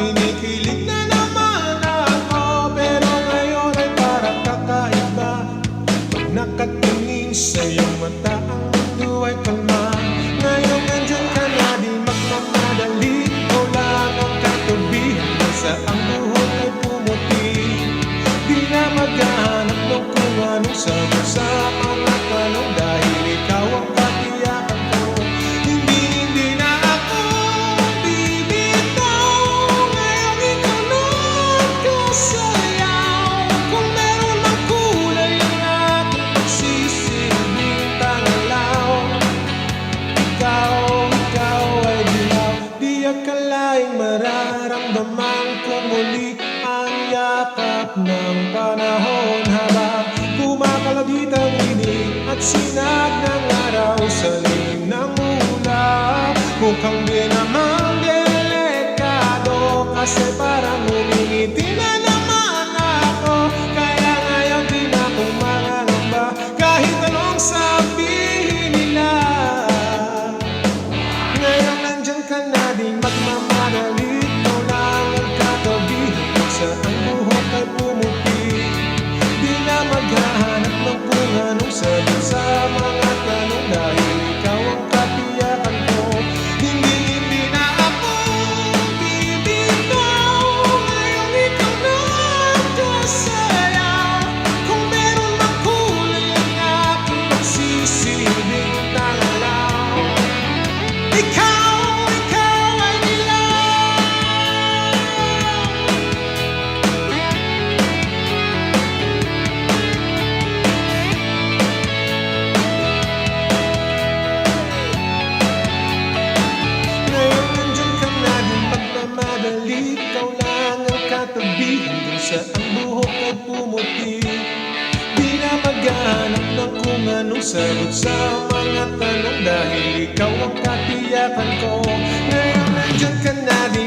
kinikilig na naman ako. Pero ngayon ay parang kakaiba. Pag nakatingin sa iyong mata, ang mundo ay kalma. Ngayon nandyan ka na, di magmamadali. Ikaw lang ang katabi hanggang sa ang buhok ay pumuti. Di na maghahanap ng kung anong sagot sa mga tanong, dahil ikaw ang katiyakan ko. Hindi na ako bibitaw. Ngayong ikaw na kasayaw. Kung meron mang kulay ang aking pagsisilbing tangalaw, ikaw ay dilaw. Di akalaing mararamdaman ko muli ang yakap ng panahon, habang kumakalabit ang inig at sinag ng araw sa lilim ng ulap. Mukhang di naman delikado, kasi parang umingiti na naman ako. Kaya ngayon di na ako mangangamba kahit anong sabihin nila. Ngayon nandyan ka na, di magmamadali. Ikaw lang ang katabi hanggang sa ang buhok ay pumuti. Di na maghahanap ng kung anong sagot sa mga tanong, dahil ikaw ang katiyakan ko. Hindi na ako bibitaw. Ngayong ikaw na kasayaw. Kung meron mang kulay ang aking pagsisilbing tangalaw, ikaw ay dilaw. Ngayon nandyan ka na, di magmamadali. Ikaw lang ang katabi hanggang sa ang buhok ay pumuti. Di na maghahanap ng kung anong sagot sa mga tanong, dahil ikaw ang katiyakan ko. Ngayon nandyan ka na, di